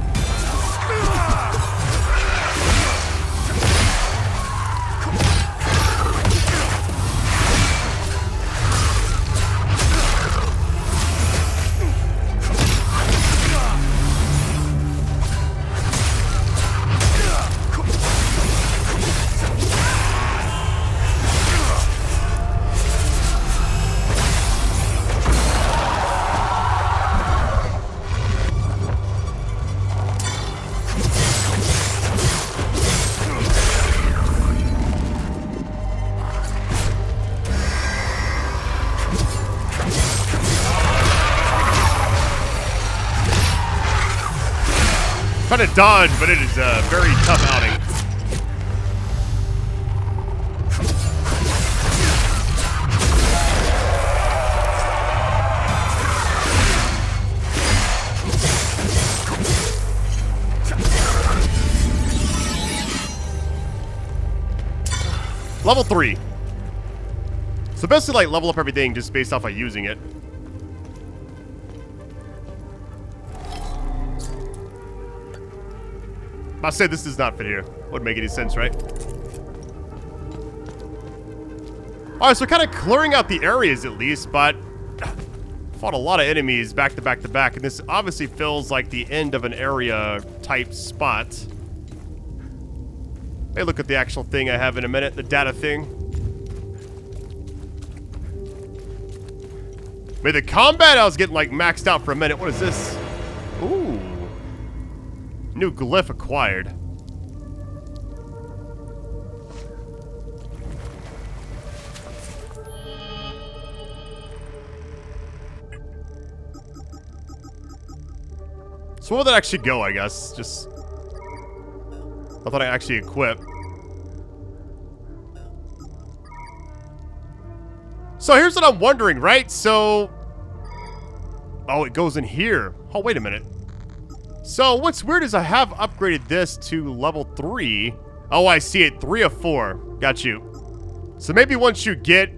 Trying to dodge, but it is a very tough outing. Level 3. So basically, like, level up everything just based off of using it. I said this does not fit here. Wouldn't make any sense, right? Alright, so kind of clearing out the areas at least, but fought a lot of enemies back to back to back, and this obviously feels like the end of an area type spot. Hey, look at the actual thing I have in a minute, the data thing. Man, the combat I was getting like maxed out for a minute. What is this? Ooh. New glyph acquired. So where would that actually go, I guess? Just... I thought I actually equip. So here's what I'm wondering, right? So... Oh, it goes in here. Oh, wait a minute. So what's weird is I have upgraded this to level 3. Oh, I see it. 3 of 4. Got you. So maybe once you get...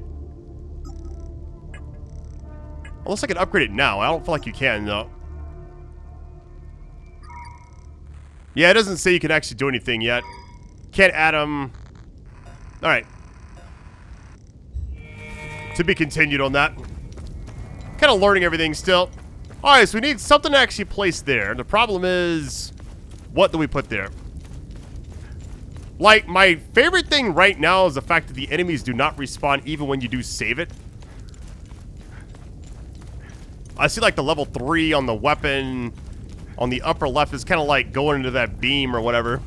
Unless I can upgrade it now. I don't feel like you can, though. Yeah, it doesn't say you can actually do anything yet. Can't add them. Alright. To be continued on that. Kind of learning everything still. Alright, so we need something to actually place there. The problem is, what do we put there? Like, my favorite thing right now is the fact that the enemies do not respawn even when you do save it. I see like the level 3 on the weapon on the upper left is kind of like going into that beam or whatever.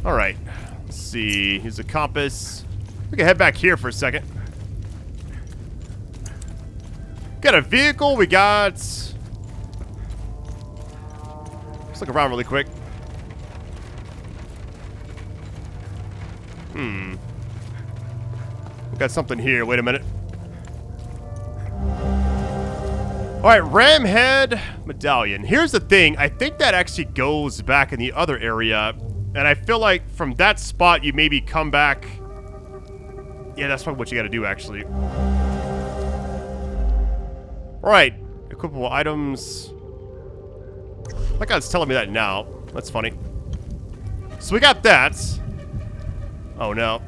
Alright, let's see. Here's a compass. We can head back here for a second. Got a vehicle, we got... Let's look around really quick. We got something here, wait a minute. Alright, ram head medallion. Here's the thing, I think that actually goes back in the other area. And I feel like from that spot, you maybe come back. Yeah, that's probably what you gotta do, actually. Alright, equipable items. My God's telling me that now. That's funny. So we got that. Oh, no.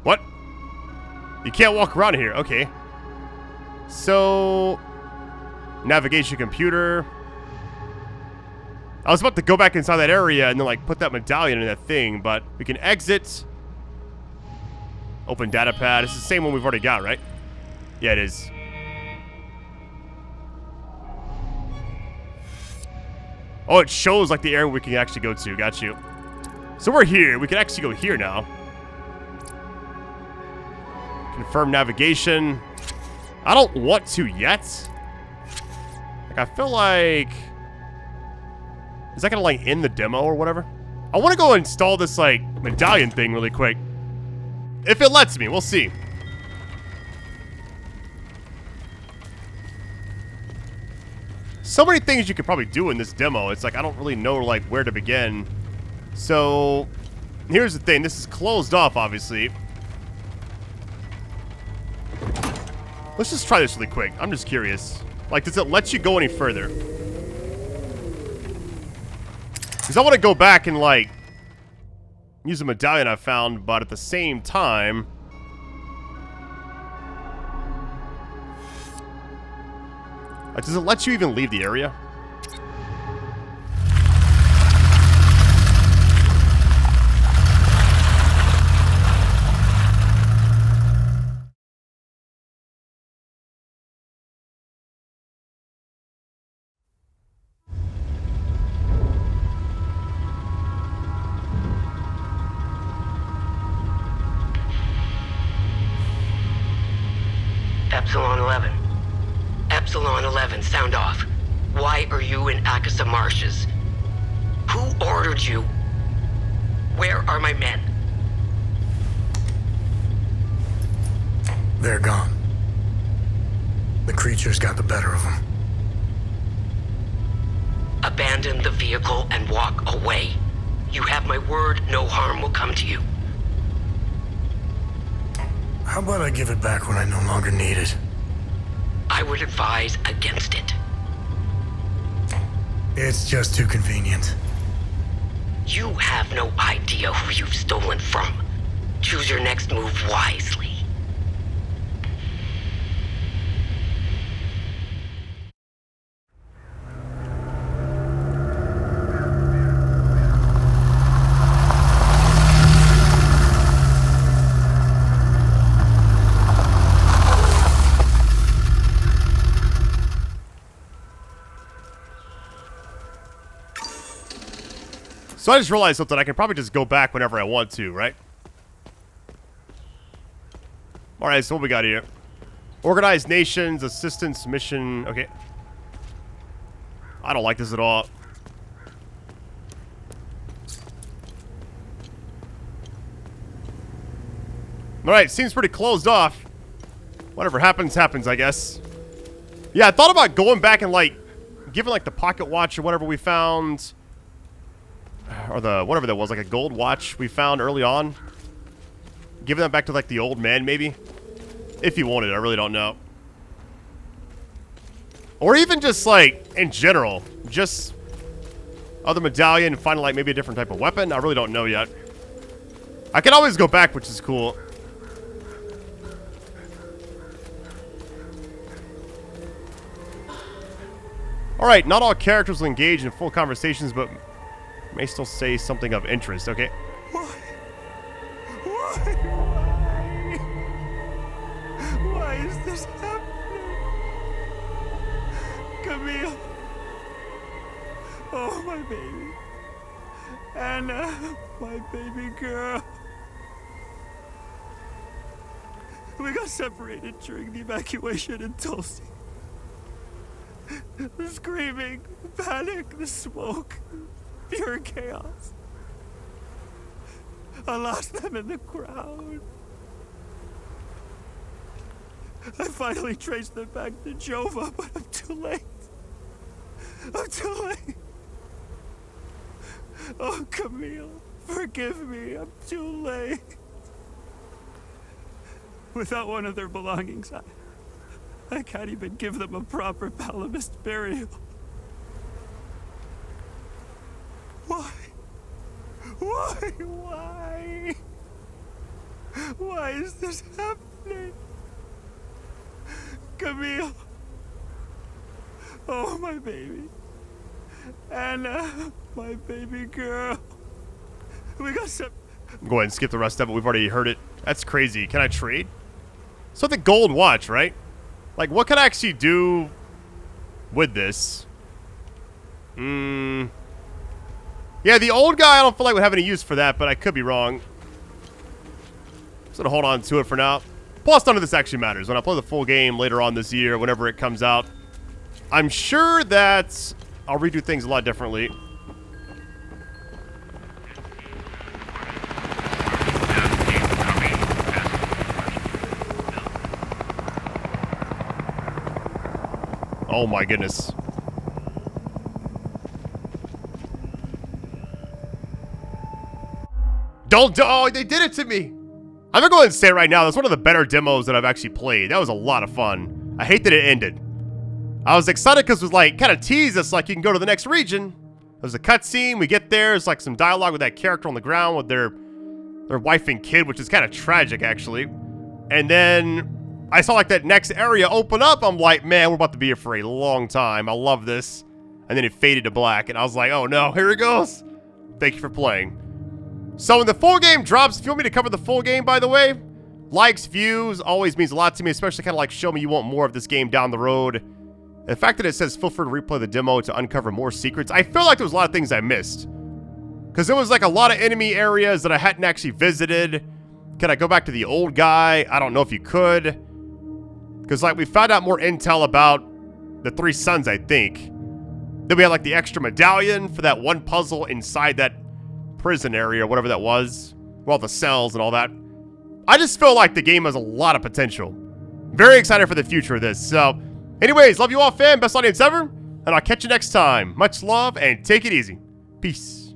What? You can't walk around here. Okay. So... Navigation computer. I was about to go back inside that area and then, like, put that medallion in that thing, but we can exit. Open data pad. It's the same one we've already got, right? Yeah, it is. Oh, it shows, like, the area we can actually go to. Got you. So we're here. We can actually go here now. Confirm navigation. I don't want to yet. Like, I feel like... Is that gonna, like, end the demo or whatever? I want to go install this, like, medallion thing really quick. If it lets me, we'll see. So many things you could probably do in this demo. It's like, I don't really know, like, where to begin. So, here's the thing. This is closed off, obviously. Let's just try this really quick. I'm just curious. Like, does it let you go any further? Because I want to go back and, like, use a medallion I found, but at the same time... Like, does it let you even leave the area? Epsilon 11. Epsilon 11, sound off. Why are you in Akasa Marshes? Who ordered you? Where are my men? They're gone. The creatures got the better of them. Abandon the vehicle and walk away. You have my word, no harm will come to you. How about I give it back when I no longer need it? I would advise against it. It's just too convenient. You have no idea who you've stolen from. Choose your next move wisely. So I just realized something. I can probably just go back whenever I want to, right? Alright, so what we got here? Organized Nations, Assistance Mission. Okay. I don't like this at all. Alright, seems pretty closed off. Whatever happens, happens, I guess. Yeah, I thought about going back and, like, giving, like, the pocket watch or whatever we found... or the, whatever that was, like a gold watch we found early on. Giving that back to, like, the old man, maybe? If he wanted, I really don't know. Or even just, like, in general. Just other medallion, finding, like, maybe a different type of weapon. I really don't know yet. I can always go back, which is cool. Alright, not all characters will engage in full conversations, but may still say something of interest. Okay. Why is this happening? Camille. Oh, my baby. Anna, my baby girl. We got separated during the evacuation in Tulsi. The screaming, the panic, the smoke, pure chaos. I lost them in the crowd. I finally traced them back to Jova, but I'm too late. I'm too late. Oh, Camille, forgive me. I'm too late. Without one of their belongings, I can't even give them a proper Palamist burial. Why? Why? Why is this happening? Camille. Oh, my baby. Anna, my baby girl. We got some... Go ahead and skip the rest of it. We've already heard it. That's crazy. Can I trade? So the gold watch, right? Like, what can I actually do with this? Yeah, the old guy I don't feel like would have any use for that, but I could be wrong. Just gonna hold on to it for now. Plus, none of this actually matters. When I play the full game later on this year, whenever it comes out, I'm sure that I'll redo things a lot differently. Oh my goodness. Oh, they did it to me. I'm gonna go ahead and say it right now. That's one of the better demos that I've actually played. That was a lot of fun. I hate that it ended. I was excited because it was like, kind of teased us like you can go to the next region. There's a cutscene. We get there. It's like some dialogue with that character on the ground with their wife and kid, which is kind of tragic, actually. And then I saw like that next area open up. I'm like, man, we're about to be here for a long time. I love this. And then it faded to black. And I was like, oh no, here it goes. Thank you for playing. So when the full game drops, if you want me to cover the full game, by the way, likes, views, always means a lot to me, especially kind of like show me you want more of this game down the road. The fact that it says feel free to replay the demo to uncover more secrets, I feel like there was a lot of things I missed. Because there was like a lot of enemy areas that I hadn't actually visited. Could I go back to the old guy? I don't know if you could. Because, like, we found out more intel about the three sons, I think. Then we had, like, the extra medallion for that one puzzle inside that prison area or whatever that was. Well, the cells and all that. I just feel like the game has a lot of potential. Very excited for the future of this. So, anyways, love you all, fam. Best audience ever. And I'll catch you next time. Much love and take it easy. Peace.